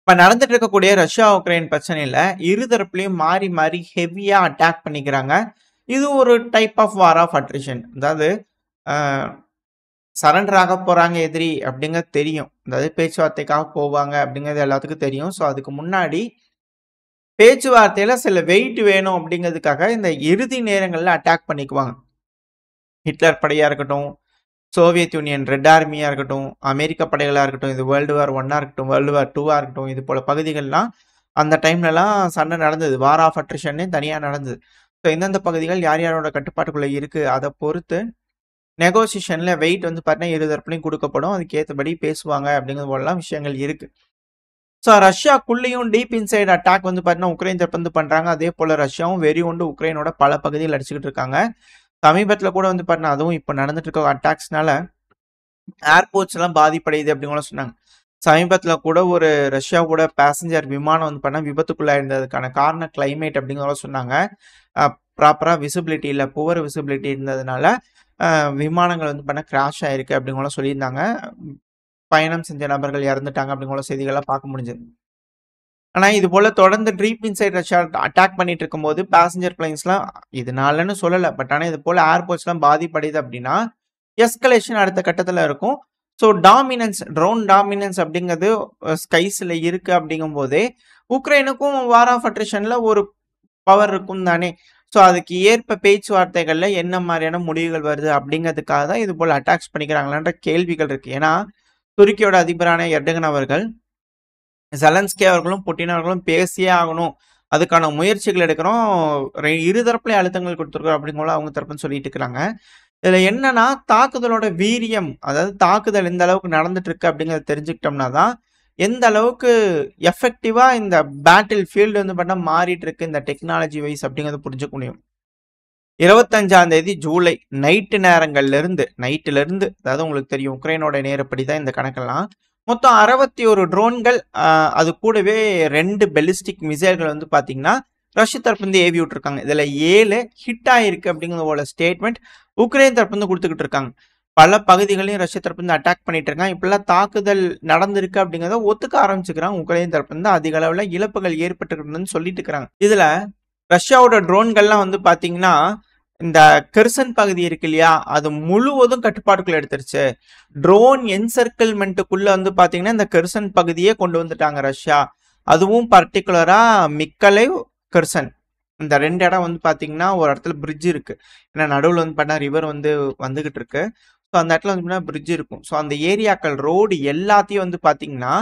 இப்ப நடந்துட்டு இருக்கக்கூடிய ரஷ்யா உக்ரைன் பிரச்சனையில இருதரப்புலயும் மாறி மாறி ஹெவியா அட்டாக் பண்ணிக்கிறாங்க. இது ஒரு type of war of attrition. அதாவது சரண்டர் ஆக போறாங்க எதிரி அப்படிங்கிறது தெரியும். அதாவது பேச்சுவார்த்தைக்காக போவாங்க அப்படிங்கிறது எல்லாத்துக்கும் தெரியும். ஸோ அதுக்கு முன்னாடி பேச்சுவார்த்தையில சில வெயிட் வேணும் அப்படிங்கிறதுக்காக இந்த இறுதி நேரங்கள்ல அட்டாக் பண்ணிக்குவாங்க. ஹிட்லர் படையா இருக்கட்டும், சோவியத் யூனியன் ரெட் ஆர்மியா இருக்கட்டும், அமெரிக்க படைகளா இருக்கட்டும், இது வேர்ல்டு வார் 1 இருக்கட்டும், வேர்ல்டு வார் 2 இருக்கட்டும், இது போல பகுதிகள்லாம் அந்த டைம்லலாம் சண்டை நடந்தது. வார் ஆஃப் அட்ரிஷன்னே தனியா நடந்தது. ஸோ எந்தெந்த பகுதிகள் யார் யாரோட கட்டுப்பாட்டுக்குள்ள இருக்கு அதை பொறுத்து நெகோசியேஷன்ல வெயிட் வந்து பார்த்தீங்கன்னா இருதரப்புலையும் கொடுக்கப்படும். அதுக்கு ஏற்றபடி பேசுவாங்க அப்படிங்கிறது போலலாம் விஷயங்கள் இருக்கு. ஸோ ரஷ்யாக்குள்ளேயும் டீப் இன்சைட் அட்டாக் வந்து பார்த்தீங்கன்னா உக்ரைன் தரப்பு வந்து பண்றாங்க. அதே போல ரஷ்யாவும் வெறி கொண்டு உக்ரைனோட பல பகுதிகள் அடிச்சுக்கிட்டு இருக்காங்க. சமீபத்தில் கூட வந்து பார்த்தீங்கன்னா அதுவும் இப்போ நடந்துட்டு இருக்க அட்டாக்ஸ்னால ஏர்போர்ட்ஸ் எல்லாம் பாதிப்படையுது அப்படிங்கலாம் சொன்னாங்க. சமீபத்தில் கூட ஒரு ரஷ்யாவோட பேசஞ்சர் விமானம் வந்து பண்ண விபத்துக்குள்ளாயிருந்ததுக்கான காரணம் கிளைமேட் அப்படிங்கிறத சொன்னாங்க. ப்ராப்பராக விசிபிலிட்டி இல்லை, புவர் விசிபிலிட்டி இருந்ததுனால விமானங்கள் வந்து பண்ண கிராஷ் ஆயிருக்கு அப்படிங்கலாம் சொல்லியிருந்தாங்க. பயணம் செஞ்ச நபர்கள் இறந்துட்டாங்க அப்படிங்கிற செய்திகள்லாம் பார்க்க முடிஞ்சது. ஆனால் இது போல தொடர்ந்து டீப் இன்சைட் ரஷ்யா அட்டாக் பண்ணிட்டு இருக்கும்போது பேசஞ்சர் பிளைன்ஸ்லாம் இதனாலன்னு சொல்லலை, பட் ஆனால் இது போல ஏர்போர்ட்ஸ்லாம் பாதிப்படையுது அப்படின்னா எஸ்கலேஷன் அடுத்த கட்டத்தில் இருக்கும். ஸோ டாமினன்ஸ், ட்ரோன் டாமினன்ஸ் அப்படிங்கிறது ஸ்கைஸில் இருக்குது அப்படிங்கும் போதே உக்ரைனுக்கும் வார் ஆஃப் அட்ரிஷனில் ஒரு பவர் இருக்கும் தானே. ஸோ அதுக்கு ஏற்ப பேச்சுவார்த்தைகளில் என்ன மாதிரியான முடிவுகள் வருது அப்படிங்கிறதுக்காக தான் இது போல் அட்டாக்ஸ் பண்ணிக்கிறாங்களான்ற கேள்விகள் இருக்குது. ஏன்னா துருக்கியோட அதிபரான எர்டகன் அவர்கள் ஜெலன்ஸ்கி அவர்களும் புட்டின் அவர்களும் பேசியே ஆகணும், அதுக்கான முயற்சிகள் எடுக்கிறோம், இருதரப்புலையும் அழுத்தங்கள் கொடுத்துருக்கோம் அப்படிங்கிற அவங்க தரப்புன்னு சொல்லிட்டு இருக்கிறாங்க. இதில் என்னன்னா தாக்குதலோட வீரியம், அதாவது தாக்குதல் எந்த அளவுக்கு நடந்துட்டு இருக்கு அப்படிங்கிறத தெரிஞ்சுக்கிட்டோம்னா தான் எந்த அளவுக்கு எஃபெக்டிவாக இந்த பேட்டில் ஃபீல்டு வந்து பண்ண மாறிட்டு இருக்கு இந்த டெக்னாலஜி வைஸ் அப்படிங்கிறத புரிஞ்சுக்க முடியும். 25ஆம் தேதி ஜூலை நைட்டிலிருந்து அதாவது உங்களுக்கு தெரியும் உக்ரைனோட நேரப்படி தான் இந்த கணக்கெல்லாம் மொத்தம் 61 ட்ரோன்கள், அது கூடவே 2 பெலிஸ்டிக் மிசைல்கள் வந்து பார்த்தீங்கன்னா ரஷ்ய தரப்பு வந்து ஏவி விட்டுருக்காங்க. இதில் 7 ஹிட் ஆயிருக்கு அப்படிங்கிறதோட ஸ்டேட்மெண்ட் உக்ரைன் தரப்பு வந்து கொடுத்துக்கிட்டு இருக்காங்க. பல பகுதிகளையும் ரஷ்ய தரப்பு வந்து அட்டாக் பண்ணிட்டு இருக்காங்க. இப்பெல்லாம் தாக்குதல் நடந்திருக்கு அப்படிங்கிறத ஒத்துக்க ஆரம்பிச்சுக்கிறாங்க. உக்ரைன் தரப்பு வந்து அதிக அளவில் இழப்புகள் ஏற்பட்டுருக்குன்னு சொல்லிட்டு இருக்கிறாங்க. இதுல ரஷ்யாவோட ட்ரோன்கள்லாம் வந்து பார்த்தீங்கன்னா இந்த கெர்சன் பகுதி இருக்கு இல்லையா, அது முழுவதும் கட்டுப்பாட்டுக்குள்ள எடுத்துருச்சு. ட்ரோன் என்சர்க்கிள்மெண்ட்டுக்குள்ள வந்து பார்த்தீங்கன்னா இந்த கெர்சன் பகுதியே கொண்டு வந்துட்டாங்க ரஷ்யா. அதுவும் பர்டிகுலரா மிக்கலைவ், கெர்சன் இந்த 2 இடம் வந்து பார்த்தீங்கன்னா ஒரு இடத்துல பிரிட்ஜ் இருக்கு. ஏன்னா நடுவில் வந்து பார்த்தா ரிவர் வந்து வந்துகிட்டு இருக்கு. ஸோ அந்த இடத்துல வந்து பிரிட்ஜ் இருக்கும். ஸோ அந்த ஏரியாக்கள் ரோடு எல்லாத்தையும் வந்து பார்த்தீங்கன்னா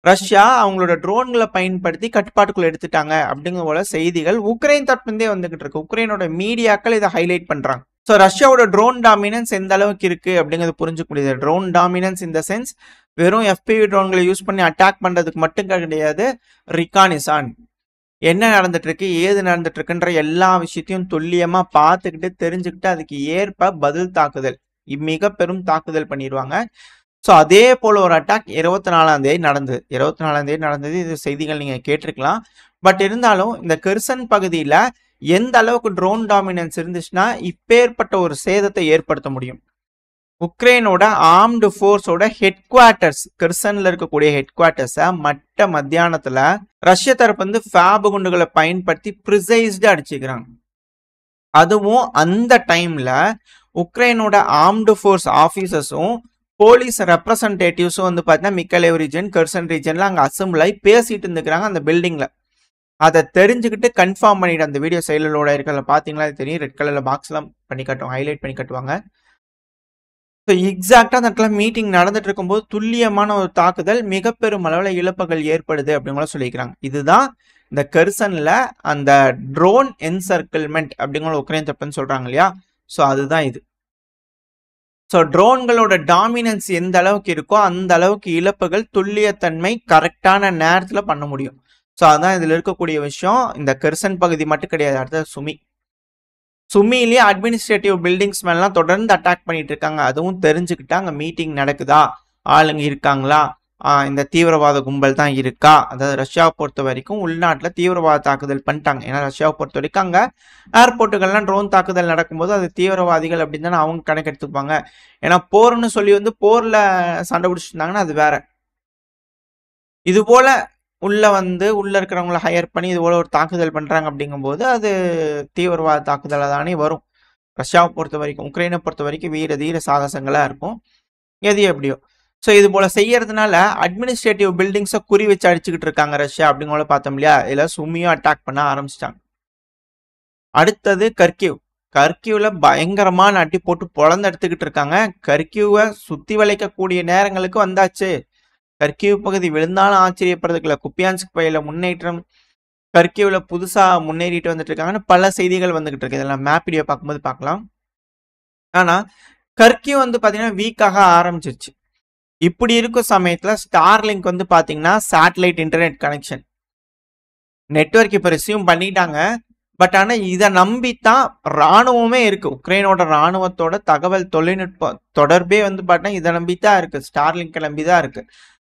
ரஷ்யா அவங்களோட ட்ரோன்களை பயன்படுத்தி கட்டுப்பாட்டுக்குள்ள எடுத்துட்டாங்க அப்படிங்கிற போல செய்திகள் உக்ரைன் தரப்புந்தே வந்துகிட்டு இருக்கு. உக்ரைனோட மீடியாக்கள் இதை ஹைலைட் பண்றாங்க. ஸோ ரஷ்யாவோட ட்ரோன் டாமினன்ஸ் எந்த அளவுக்கு இருக்கு அப்படிங்கிறது புரிஞ்சுக்க முடியுது. ட்ரோன் டாமினன்ஸ் இந்த சென்ஸ் வெறும் FPV ட்ரோன்களை யூஸ் பண்ணி அட்டாக் பண்றதுக்கு மட்டும் கிடையாது, ரிகானிசான் என்ன நடந்துட்டு இருக்கு, ஏது நடந்துட்டு இருக்குன்ற எல்லா விஷயத்தையும் துல்லியமா பார்த்துக்கிட்டு தெரிஞ்சுக்கிட்டு அதுக்கு ஏற்ப பதில் தாக்குதல், மிக பெரும் தாக்குதல் பண்ணிடுவாங்க. ஸோ அதே போல ஒரு அட்டாக் 24ஆம் தேதி நடந்தது. இது செய்திகள் நீங்க கேட்டிருக்கலாம். பட் இருந்தாலும் இந்த கெர்சன் பகுதியில எந்த அளவுக்கு ட்ரோன் டாமினன்ஸ் இருந்துச்சுன்னா இப்பேற்பட்ட ஒரு சேதத்தை ஏற்படுத்த முடியும். உக்ரைனோட ஆர்ம்டு ஃபோர்ஸோட ஹெட் குவார்ட்டர்ஸ், கெர்சன்ல இருக்கக்கூடிய ஹெட் குவார்ட்டர்ஸை மத்தியானத்துல ரஷ்ய தரப்பு வந்து ஃபேப் குண்டுகளை பயன்படுத்தி ப்ரிசைஸ்டா அடிச்சுக்கிறாங்க. அதுவும் அந்த டைம்ல உக்ரைனோட ஆர்ம்டு ஃபோர்ஸ் ஆஃபீஸர்ஸும் போலீஸ் ரெப்ரசன்டேட்டிவ்ஸும் வந்து பார்த்தீங்கன்னா மிக்கலேவ் ரீஜன், கெர்சன் ரீஜன்ல அங்கே அசம்பிள் ஆகி பேசிட்டு இருந்துக்கிறாங்க அந்த பில்டிங்ல. அதை தெரிஞ்சுக்கிட்டு கன்ஃபார்ம் பண்ணிட்டு அந்த வீடியோ சைடிலோட இருக்கிறத பார்த்தீங்களா தெரியும், ரெட் கலர்ல பாக்ஸ்லாம் பண்ணி காட்டுவாங்க, ஹைலைட் பண்ணி காட்டுவாங்க. ஸோ எக்ஸாக்டா அந்த இடத்துல மீட்டிங் நடந்துட்டு இருக்கும்போது துல்லியமான ஒரு தாக்குதல், மிக பெரும் அளவில் இழப்புகள் ஏற்படுது அப்படிங்கிற சொல்லிக்கிறாங்க. இதுதான் இந்த கெர்சன்ல அந்த ட்ரோன் என்சர்க்கிள்மெண்ட் அப்படிங்கிற உக்ரைன் தப்புன்னு சொல்றாங்க இல்லையா, ஸோ அதுதான் இது. ஸோ ட்ரோன்களோட டாமினன்ஸ் எந்த அளவுக்கு இருக்கோ அந்த அளவுக்கு இழப்புகள், துல்லியத்தன்மை கரெக்டான நேரத்தில் பண்ண முடியும். ஸோ அதுதான் இதில் இருக்கக்கூடிய விஷயம். இந்த கெர்சன் பகுதி மட்டும் கிடையாது, அடுத்த சுமிலேயே அட்மினிஸ்ட்ரேட்டிவ் பில்டிங்ஸ் மேலாம் தொடர்ந்து அட்டாக் பண்ணிட்டு இருக்காங்க. அதுவும் தெரிஞ்சுக்கிட்டா அங்கே மீட்டிங் நடக்குதா, ஆளுங்க இருக்காங்களா, இந்த தீவிரவாத கும்பல் தான் இருக்கா. அதாவது ரஷ்யாவை பொறுத்த வரைக்கும் உள்நாட்டில் தீவிரவாத தாக்குதல் பண்ணிட்டாங்க. ஏன்னா ரஷ்யாவை பொறுத்த வரைக்கும் அங்கே ஏர்போர்ட்டுகள்லாம் ட்ரோன் தாக்குதல் நடக்கும்போது அது தீவிரவாதிகள் அப்படின்னு தானே அவங்க கணக்கு எடுத்துப்பாங்க. ஏன்னா போர்னு சொல்லி வந்து போரில் சண்டை பிடிச்சிட்டு இருந்தாங்கன்னா அது வேற. இது போல உள்ள வந்து உள்ள இருக்கிறவங்கள ஹையர் பண்ணி இது போல ஒரு தாக்குதல் பண்றாங்க அப்படிங்கும்போது அது தீவிரவாத தாக்குதலாக தானே வரும். ரஷ்யாவை பொறுத்த வரைக்கும், உக்ரைனை பொறுத்த வரைக்கும் வீர தீர சாகசங்களா இருக்கும். எது எப்படியோ. ஸோ இது போல செய்யறதுனால அட்மினிஸ்ட்ரேட்டிவ் பில்டிங்ஸை குறி வச்சு அடிச்சுக்கிட்டு இருக்காங்க ரஷ்யா அப்படிங்கிற பார்த்தோம் இல்லையா. இதில் சும்மியும் அட்டாக் பண்ண ஆரம்பிச்சிட்டாங்க. அடுத்தது கர்கிவ். கர்கிவ்ல பயங்கரமான அடி போட்டு பொழந்து எடுத்துக்கிட்டு இருக்காங்க. கர்கிவை சுத்தி வளைக்கக்கூடிய நேரங்களுக்கு வந்தாச்சு. கர்கிவ் பகுதி விழுந்தாலும் ஆச்சரியப்படுறதுக்குல. குப்பியான்ஸ்க் பகுதியில் முன்னேற்றம், கர்கிவ்ல புதுசா முன்னேறிட்டு வந்துட்டு இருக்காங்கன்னு பல செய்திகள் வந்துகிட்டு இருக்கு. இதெல்லாம் மேப் வீடியோ பார்க்கும்போது பார்க்கலாம். ஆனா கர்கிவ் வந்து பாத்தீங்கன்னா வீக்காக ஆரம்பிச்சிருச்சு. இப்படி இருக்கும் சமயத்துல ஸ்டார்லிங்க் வந்து பாத்தீங்கன்னா சேட்டலைட் இன்டர்நெட் கனெக்ஷன் நெட்வொர்க் இப்ப ரிசீவ் பண்ணிட்டாங்க. பட் ஆனா இதை நம்பித்தான் ராணுவமே இருக்கு. உக்ரைனோட ராணுவத்தோட தகவல் தொழில்நுட்ப தொடர்பே வந்து பாத்தீங்கன்னா இதை நம்பித்தான் இருக்கு. ஸ்டார்லிங்க் நம்பிதான் இருக்கு.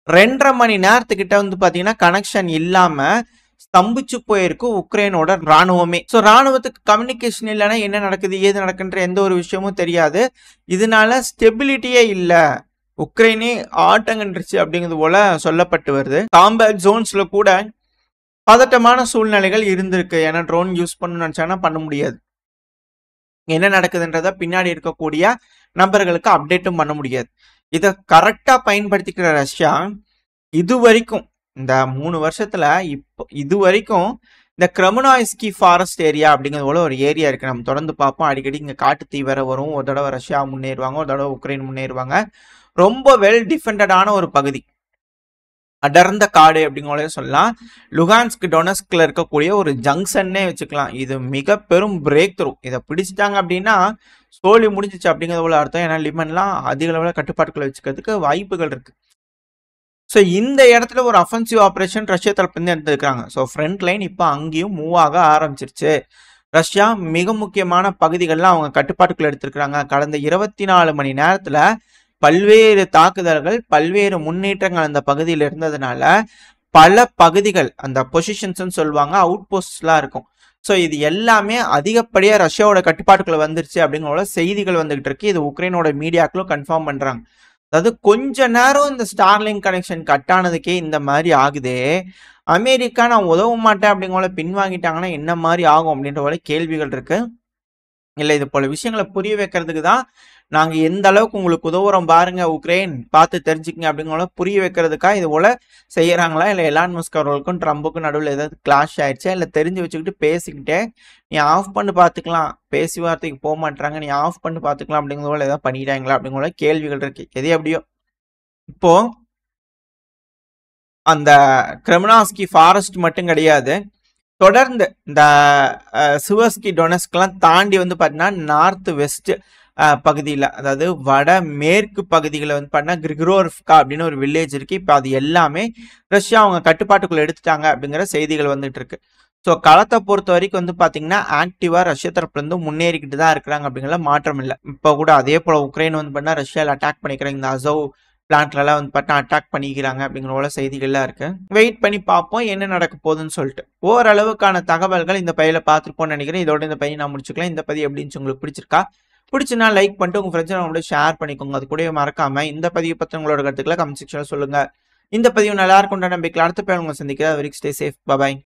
2.5 மணி நேரத்துக்கிட்ட வந்து பாத்தீங்கன்னா கனெக்ஷன் இல்லாம ஸ்தம்பிச்சு போயிருக்கு உக்ரைனோட ராணுவமே. ஸோ ராணுவத்துக்கு கம்யூனிகேஷன் இல்லைன்னா என்ன நடக்குது ஏது நடக்குன்ற எந்த ஒரு விஷயமும் தெரியாது. இதனால ஸ்டெபிலிட்டியே இல்லை. உக்ரைனே ஆட்டங்கன்றுச்சு அப்படிங்கிறது போல சொல்லப்பட்டு வருது. காம்பேட் ஜோன்ஸ்ல கூட பதட்டமான சூழ்நிலைகள் இருந்திருக்கு. ஏன்னா ட்ரோன் யூஸ் பண்ணணும்னு நினைச்சாங்கன்னா பண்ண முடியாது. என்ன நடக்குதுன்றத பின்னாடி இருக்கக்கூடிய நபர்களுக்கு அப்டேட்டும் பண்ண முடியாது. இதை கரெக்டா பயன்படுத்திக்கிற ரஷ்யா இது வரைக்கும் இந்த 3 வருஷத்துல இப்போ இது வரைக்கும் இந்த கிரமனாய்ஸ்கி ஃபாரஸ்ட் ஏரியா அப்படிங்கிறது போல ஒரு ஏரியா இருக்கு. நம்ம தொடர்ந்து பார்ப்போம். அடிக்கடி இங்க காட்டு தீ வேற வரும். ஒரு தடவை ரஷ்யா முன்னேறுவாங்க, ஒரு தடவை உக்ரைன் முன்னேறுவாங்க. ரொம்ப வெல் டிஃபெண்டடான ஒரு பகுதி, அடர்ந்த காடு அப்படிங்கிறத சொல்லலாம். லுகான்ஸ்க் டொனஸ்க்ல இருக்கக்கூடிய ஒரு ஜங்ஷன்னே வச்சுக்கலாம். இது மிக பெரும் பிரேக் த்ரூ. இதை பிடிச்சிட்டாங்க அப்படின்னா சோழி முடிஞ்சிச்சு அப்படிங்கிறது போல அர்த்தம். ஏன்னா லிமன்லாம் அதிக அளவில் கட்டுப்பாட்டுக்குள்ள வச்சுக்கிறதுக்கு வாய்ப்புகள் இருக்கு. ஸோ இந்த இடத்துல ஒரு அஃபென்சிவ் ஆப்ரேஷன் ரஷ்யா தரப்புலேருந்து எடுத்துருக்காங்க. ஸோ ஃப்ரண்ட் லைன் இப்போ அங்கேயும் மூவ் ஆக ஆரம்பிச்சிருச்சு. ரஷ்யா மிக முக்கியமான பகுதிகள்லாம் அவங்க கட்டுப்பாட்டுக்குள்ள எடுத்திருக்கிறாங்க. கடந்த 24 மணி நேரத்தில் பல்வேறு தாக்குதல்கள், பல்வேறு முன்னேற்றங்கள் அந்த பகுதியில் இருந்ததுனால பல பகுதிகள் அந்த பொசிஷன்ஸ் சொல்லுவாங்க, அவுட் போஸ்ட்லாம் இருக்கும். ஸோ இது எல்லாமே அதிகப்படியாக ரஷ்யாவோட கட்டுப்பாட்டுக்குள்ள வந்துருச்சு அப்படிங்கிற செய்திகள் வந்துகிட்டு இருக்கு. இது உக்ரைனோட மீடியாக்களும் கன்ஃபார்ம் பண்றாங்க. அதாவது கொஞ்ச நேரம் இந்த ஸ்டார்லிங்க் கனெக்ஷன் கட் ஆனதுக்கே இந்த மாதிரி ஆகுதே. அமெரிக்கா நான் உதவ மாட்டேன் அப்படிங்கிற பின்வாங்கிட்டாங்கன்னா என்ன மாதிரி ஆகும் அப்படின்ற போல கேள்விகள் இருக்கு. இல்லை இது போல விஷயங்களை புரிய வைக்கிறதுக்கு தான் நாங்கள் எந்த அளவுக்கு உங்களுக்கு உதவுறோம் பாருங்க, உக்ரைன் பார்த்து தெரிஞ்சுக்கங்க அப்படிங்கிற புரிய வைக்கிறதுக்காக இது போல செய்யறாங்களா? இல்லை எலான் மஸ்க் அவர்களுக்கும் ட்ரம்புக்கும் நடுவில் ஏதாவது கிளாஷ் ஆயிடுச்சா? இல்லை தெரிஞ்சு வச்சுக்கிட்டு பேசிக்கிட்டே நீ ஆஃப் பண்ணி பார்த்துக்கலாம், பேசி வார்த்தைக்கு போக மாட்டாங்க, நீ ஆஃப் பண்ணி பார்த்துக்கலாம் அப்படிங்கிற போல ஏதாவது பண்ணிட்டாங்களா அப்படிங்கிற கேள்விகள் இருக்கு. எது எப்படியோ இப்போ அந்த கிரெமனாஸ்கி ஃபாரஸ்ட் மட்டும் கிடையாது, தொடர்ந்து இந்த சுவஸ்கி டொனஸ்க்லாம் தாண்டி வந்து பார்த்தீங்கன்னா நார்த் வெஸ்ட் பகுதியில், அதாவது வட மேற்கு பகுதிகளில் வந்து பார்த்தீங்கன்னா கிரிகோரோவ்கா அப்படின்னு ஒரு வில்லேஜ் இருக்கு. இப்போ அது எல்லாமே ரஷ்யா அவங்க கட்டுப்பாட்டுக்குள்ள எடுத்துட்டாங்க அப்படிங்கிற செய்திகள் வந்துட்டு இருக்கு. ஸோ களத்தை பொறுத்த வரைக்கும் வந்து பார்த்தீங்கன்னா ஆக்டிவா ரஷ்யா தரப்புலேருந்து முன்னேறிக்கிட்டு தான் இருக்கிறாங்க அப்படிங்கிற மாற்றம் இல்லை. இப்போ கூட அதே போல உக்ரைன் வந்து பார்த்தீங்கன்னா ரஷ்யாவில் அட்டாக் பண்ணிக்கிறாங்க. இந்த அசோவ் பிளான்ட்லாம் வந்து பார்த்தா அட்டாக் பண்ணிக்கிறாங்க அப்படிங்கிற போல செய்திகள்லாம் இருக்கு. வெயிட் பண்ணி பார்ப்போம் என்ன நடக்க போகுதுன்னு சொல்லிட்டு. ஓரளவுக்கான தகவல்கள் இந்த பையில பார்த்துருப்போம்னு நினைக்கிறேன். இதோட இந்த பையன் நான் முடிச்சுக்கலாம். இந்த பதிவு எப்படின்னு உங்களுக்கு பிடிச்சிருக்கா? பிடிச்சுன்னா லைக் பண்ணிட்டு உங்க ஃப்ரெண்ட்ஸ் நம்மளோட ஷேர் பண்ணிக்கோங்க. அது கூட மறக்காம இந்த பதிவு பற்றி உங்களோட கருத்துக்களை கமெண்ட் செக்ஷன்ல சொல்லுங்க. இந்த பதிவு நல்லா இருக்கும் நம்பிக்கையில் அடுத்த பையன் உங்களை சந்திக்கிறேன். Very stay safe. பாய்.